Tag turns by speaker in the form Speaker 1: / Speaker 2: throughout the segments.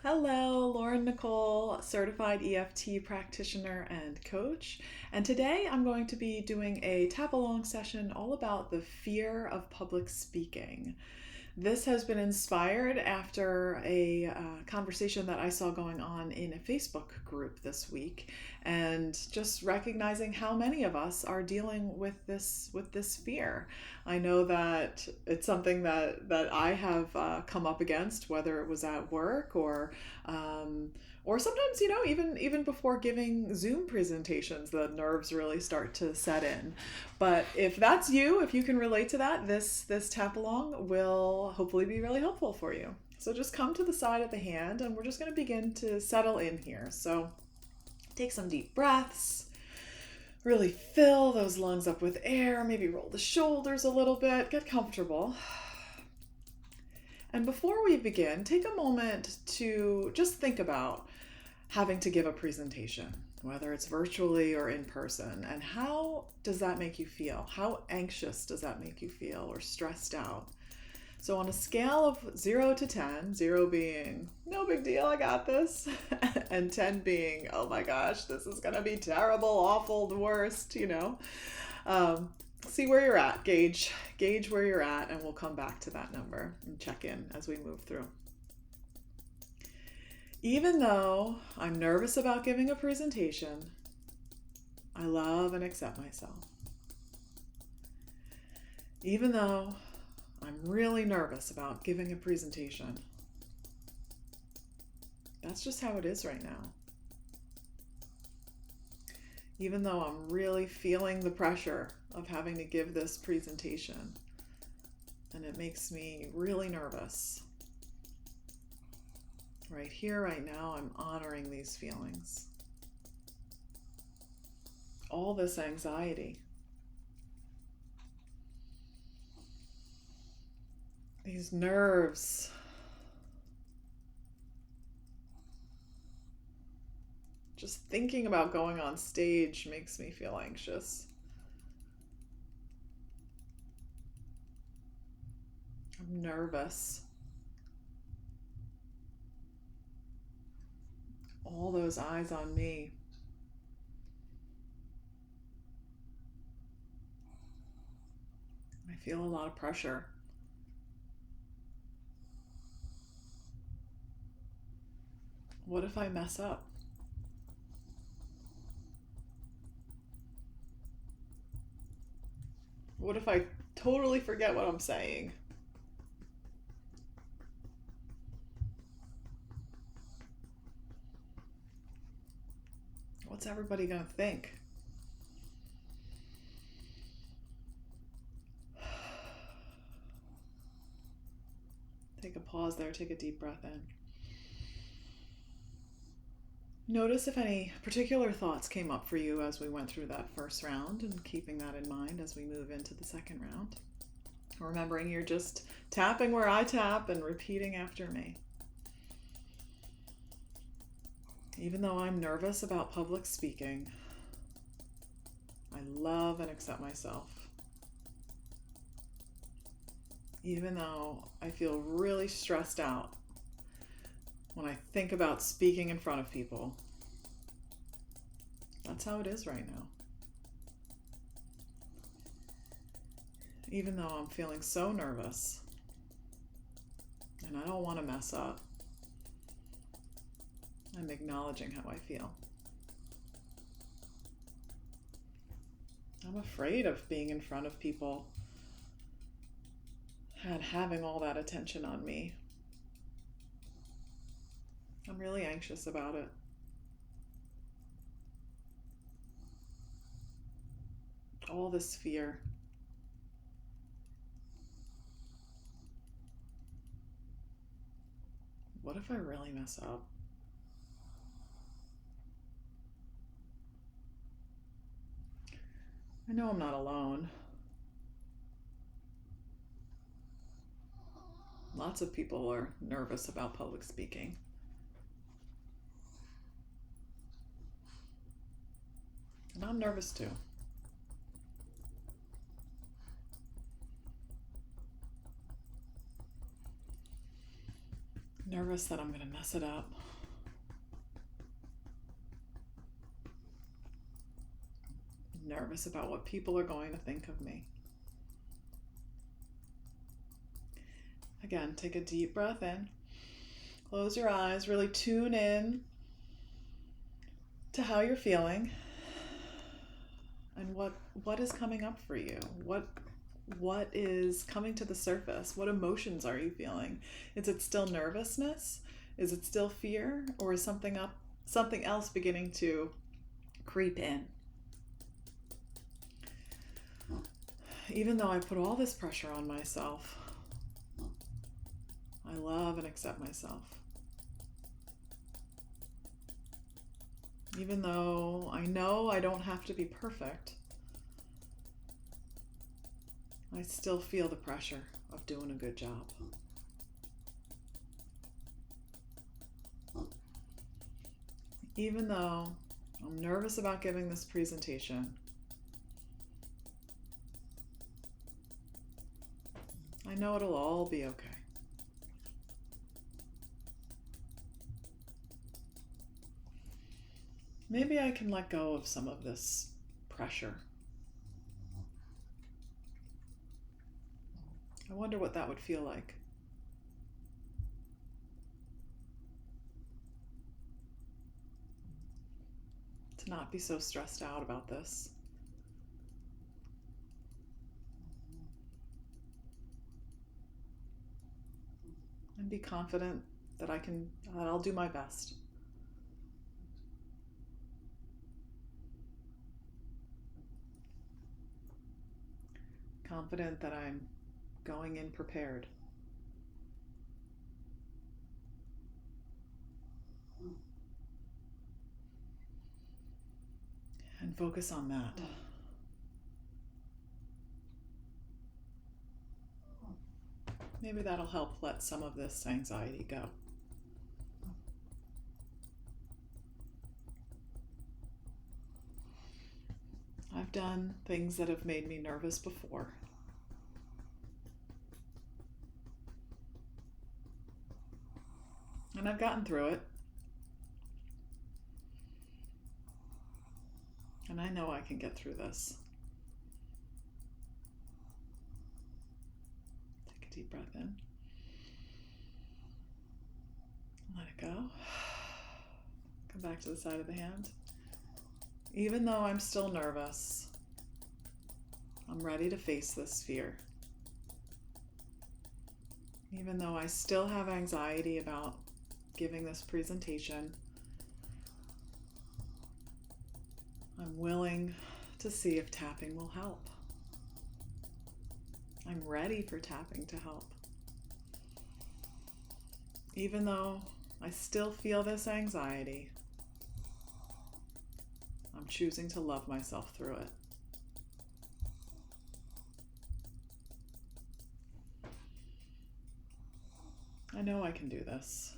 Speaker 1: Hello, Lauren Nicole, certified EFT practitioner and coach. And today I'm going to be doing a tap along session all about the fear of public speaking. This has been inspired after a conversation that I saw going on in a Facebook group this week, and just recognizing how many of us are dealing with this fear. I know that it's something that I have come up against, whether it was at work or sometimes, even before giving Zoom presentations, the nerves really start to set in. But if that's you, if you can relate to that, this tap along will hopefully be really helpful for you. So just come to the side of the hand and we're just going to begin to settle in here. So take some deep breaths. Really fill those lungs up with air. Maybe roll the shoulders a little bit. Get comfortable. And before we begin, take a moment to just think about having to give a presentation, whether it's virtually or in person, and how does that make you feel? How anxious does that make you feel, or stressed out? So on a scale of 0 to 10, 0 being no big deal, I got this, and 10 being, oh my gosh, this is gonna be terrible, awful, the worst, see where you're at, gauge where you're at, and we'll come back to that number and check in as we move through. Even though I'm nervous about giving a presentation, I love and accept myself. Even though I'm really nervous about giving a presentation, that's just how it is right now. Even though I'm really feeling the pressure of having to give this presentation, and it makes me really nervous. Right here, right now, I'm honoring these feelings. All this anxiety. These nerves. Just thinking about going on stage makes me feel anxious. I'm nervous. All those eyes on me. I feel a lot of pressure. What if I mess up? What if I totally forget what I'm saying? What's everybody gonna think? Take a pause there, take a deep breath in. Notice if any particular thoughts came up for you as we went through that first round, and keeping that in mind as we move into the second round. Remembering you're just tapping where I tap and repeating after me. Even though I'm nervous about public speaking, I love and accept myself. Even though I feel really stressed out when I think about speaking in front of people, that's how it is right now. Even though I'm feeling so nervous and I don't want to mess up, I'm acknowledging how I feel. I'm afraid of being in front of people and having all that attention on me. I'm really anxious about it. All this fear. What if I really mess up? I know I'm not alone. Lots of people are nervous about public speaking. And I'm nervous too. Nervous that I'm going to mess it up. Nervous about what people are going to think of me. Again, take a deep breath in. Close your eyes, really tune in to how you're feeling and what is coming up for you. What is coming to the surface? What emotions are you feeling? Is it still nervousness? Is it still fear? Or is something else beginning to creep in? Even though I put all this pressure on myself, I love and accept myself. Even though I know I don't have to be perfect, I still feel the pressure of doing a good job. Even though I'm nervous about giving this presentation, I know it'll all be okay. Maybe I can let go of some of this pressure. I wonder what that would feel like. To not be so stressed out about this. And be confident that I'll do my best. Confident that I'm going in prepared. And focus on that. Maybe that'll help let some of this anxiety go. I've done things that have made me nervous before. And I've gotten through it. And I know I can get through this. Take a deep breath in. Let it go. Come back to the side of the hand. Even though I'm still nervous, I'm ready to face this fear. Even though I still have anxiety about giving this presentation, I'm willing to see if tapping will help. I'm ready for tapping to help. Even though I still feel this anxiety, I'm choosing to love myself through it. I know I can do this.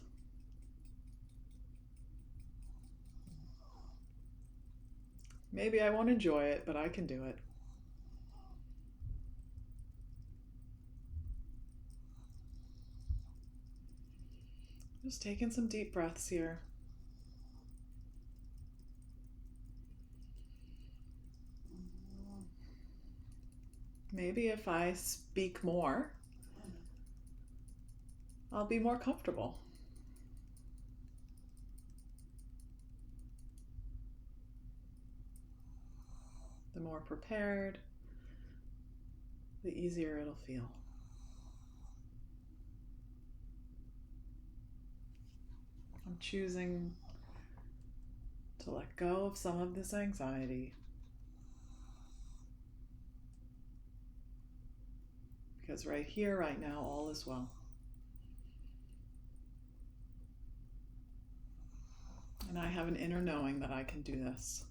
Speaker 1: Maybe I won't enjoy it, but I can do it. Just taking some deep breaths here. Maybe if I speak more, I'll be more comfortable. The more prepared, the easier it'll feel. I'm choosing to let go of some of this anxiety because right here, right now, all is well. And I have an inner knowing that I can do this.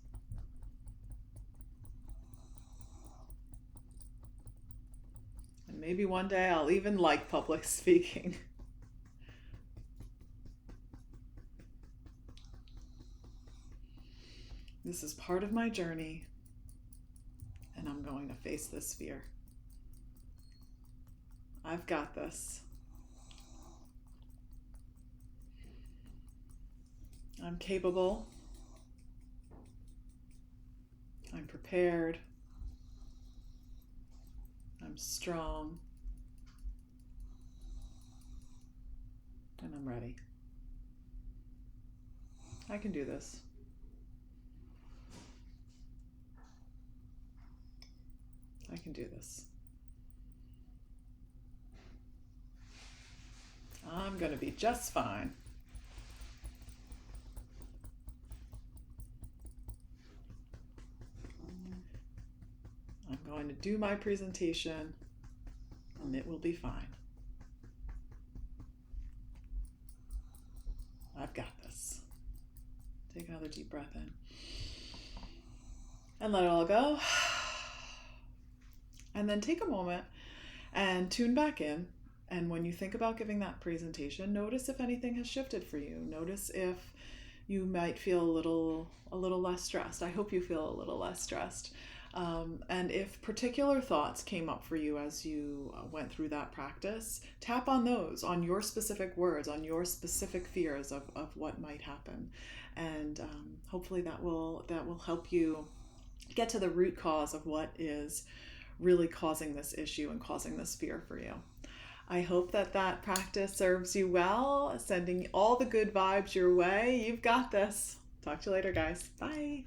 Speaker 1: And maybe one day I'll even like public speaking. This is part of my journey, and I'm going to face this fear. I've got this. I'm capable. I'm prepared. I'm strong. And I'm ready. I can do this. I can do this. I'm going to be just fine. I'm going to do my presentation and it will be fine. I've got this. Take another deep breath in and let it all go. And then take a moment and tune back in. And when you think about giving that presentation, notice if anything has shifted for you. Notice if you might feel a little less stressed. I hope you feel a little less stressed. And if particular thoughts came up for you as you went through that practice, tap on those, on your specific words, on your specific fears of what might happen. And hopefully that will help you get to the root cause of what is really causing this issue and causing this fear for you. I hope that practice serves you well, sending all the good vibes your way. You've got this. Talk to you later, guys. Bye.